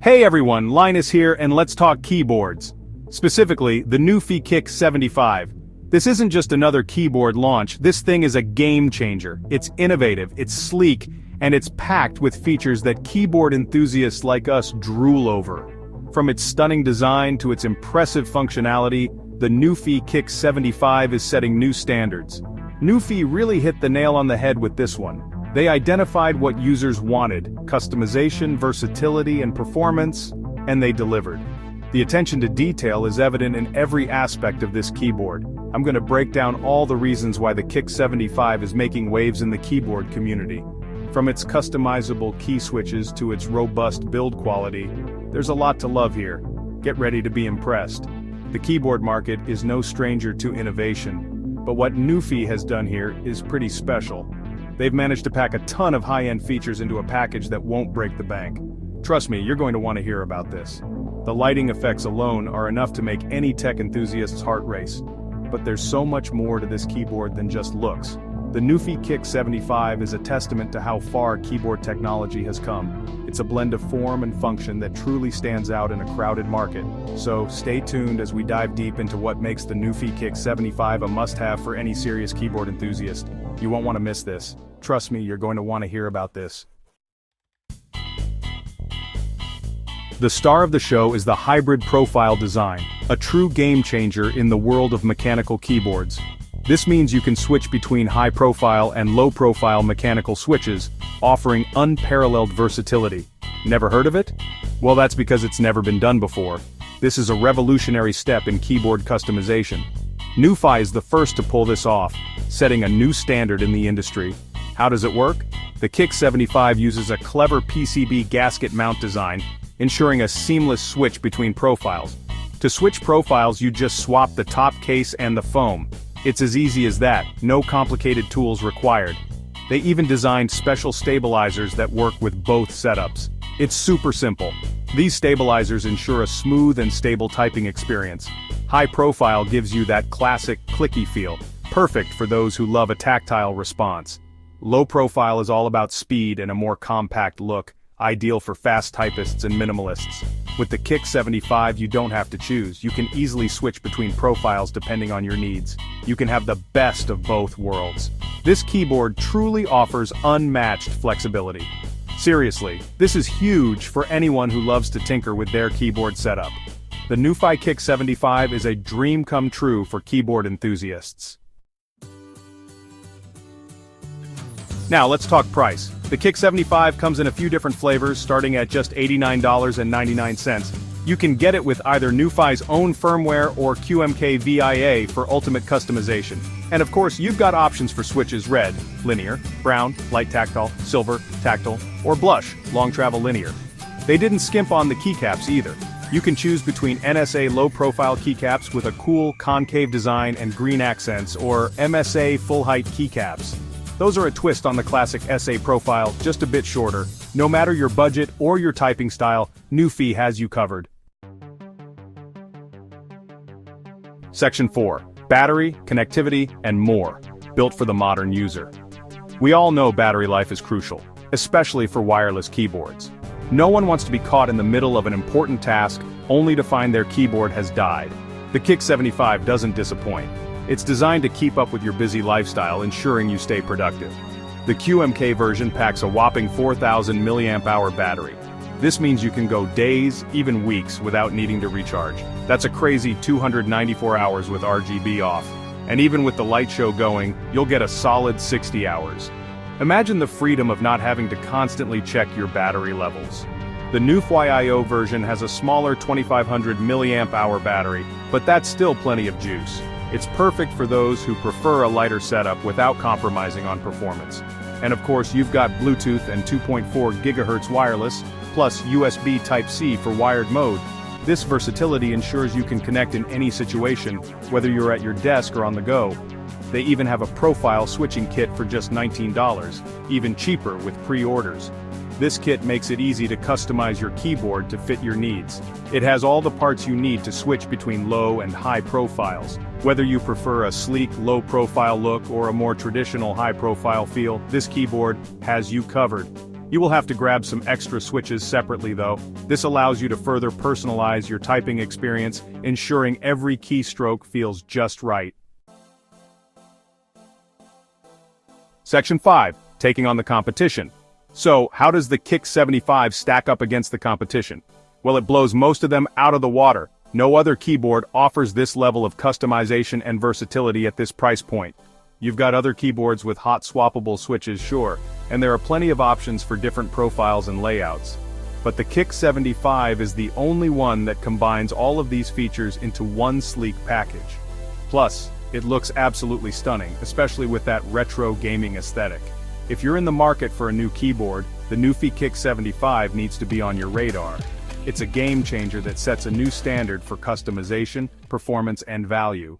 Hey everyone, Linus here and let's talk keyboards. Specifically, the NuPhy Kick75. This isn't just another keyboard launch, this thing is a game changer. It's innovative, it's sleek, and it's packed with features that keyboard enthusiasts like us drool over. From its stunning design to its impressive functionality, the NuPhy Kick75 is setting new standards. NuPhy really hit the nail on the head with this one. They identified what users wanted: customization, versatility, and performance, and they delivered. The attention to detail is evident in every aspect of this keyboard. I'm going to break down all the reasons why the Kick75 is making waves in the keyboard community. From its customizable key switches to its robust build quality, there's a lot to love here. Get ready to be impressed. The keyboard market is no stranger to innovation, but what NuPhy has done here is pretty special. They've managed to pack a ton of high-end features into a package that won't break the bank. Trust me, you're going to want to hear about this. The lighting effects alone are enough to make any tech enthusiast's heart race. But there's so much more to this keyboard than just looks. The NuPhy Kick75 is a testament to how far keyboard technology has come. It's a blend of form and function that truly stands out in a crowded market. So stay tuned as we dive deep into what makes the NuPhy Kick75 a must-have for any serious keyboard enthusiast. You won't want to miss this. Trust me, you're going to want to hear about this. The star of the show is the hybrid profile design, a true game changer in the world of mechanical keyboards. This means you can switch between high-profile and low-profile mechanical switches, offering unparalleled versatility. Never heard of it? Well, that's because it's never been done before. This is a revolutionary step in keyboard customization. NuPhy is the first to pull this off, setting a new standard in the industry. How does it work? The Kick75 uses a clever PCB gasket mount design, ensuring a seamless switch between profiles. To switch profiles, you just swap the top case and the foam. It's as easy as that, no complicated tools required. They even designed special stabilizers that work with both setups. It's super simple. These stabilizers ensure a smooth and stable typing experience. High profile gives you that classic clicky feel, perfect for those who love a tactile response. Low profile is all about speed and a more compact look, ideal for fast typists and minimalists. With the Kick75 you don't have to choose, you can easily switch between profiles depending on your needs. You can have the best of both worlds. This keyboard truly offers unmatched flexibility. Seriously, this is huge for anyone who loves to tinker with their keyboard setup. The NuPhy Kick75 is a dream come true for keyboard enthusiasts. Now let's talk price. The Kick75 comes in a few different flavors, starting at just $89.99. You can get it with either NuPhy's own firmware or QMK VIA for ultimate customization. And of course, you've got options for switches: red, linear; brown, light tactile; silver, tactile; or blush, long travel linear. They didn't skimp on the keycaps either. You can choose between NSA low-profile keycaps with a cool concave design and green accents, or MSA full-height keycaps. Those are a twist on the classic SA profile, just a bit shorter. No matter your budget or your typing style, NuPhy has you covered. Section 4. Battery, connectivity, and more. Built for the modern user. We all know battery life is crucial, especially for wireless keyboards. No one wants to be caught in the middle of an important task, only to find their keyboard has died. The Kick75 doesn't disappoint. It's designed to keep up with your busy lifestyle, ensuring you stay productive. The QMK version packs a whopping 4,000 mAh battery. This means you can go days, even weeks, without needing to recharge. That's a crazy 294 hours with RGB off. And even with the light show going, you'll get a solid 60 hours. Imagine the freedom of not having to constantly check your battery levels. The NuPhy IO version has a smaller 2,500 mAh battery, but that's still plenty of juice. It's perfect for those who prefer a lighter setup without compromising on performance. And of course, you've got Bluetooth and 2.4 GHz wireless, plus USB Type-C for wired mode. This versatility ensures you can connect in any situation, whether you're at your desk or on the go. They even have a profile switching kit for just $19, even cheaper with pre-orders. This kit makes it easy to customize your keyboard to fit your needs. It has all the parts you need to switch between low and high profiles. Whether you prefer a sleek, low-profile look or a more traditional high-profile feel, this keyboard has you covered. You will have to grab some extra switches separately though. This allows you to further personalize your typing experience, ensuring every keystroke feels just right. Section 5. Taking on the competition. So, how does the Kick75 stack up against the competition? Well, it blows most of them out of the water. No other keyboard offers this level of customization and versatility at this price point. You've got other keyboards with hot swappable switches, sure, and there are plenty of options for different profiles and layouts. But the Kick75 is the only one that combines all of these features into one sleek package. Plus, it looks absolutely stunning, especially with that retro gaming aesthetic. If you're in the market for a new keyboard, the NuPhy Kick75 needs to be on your radar. It's a game changer that sets a new standard for customization, performance, and value.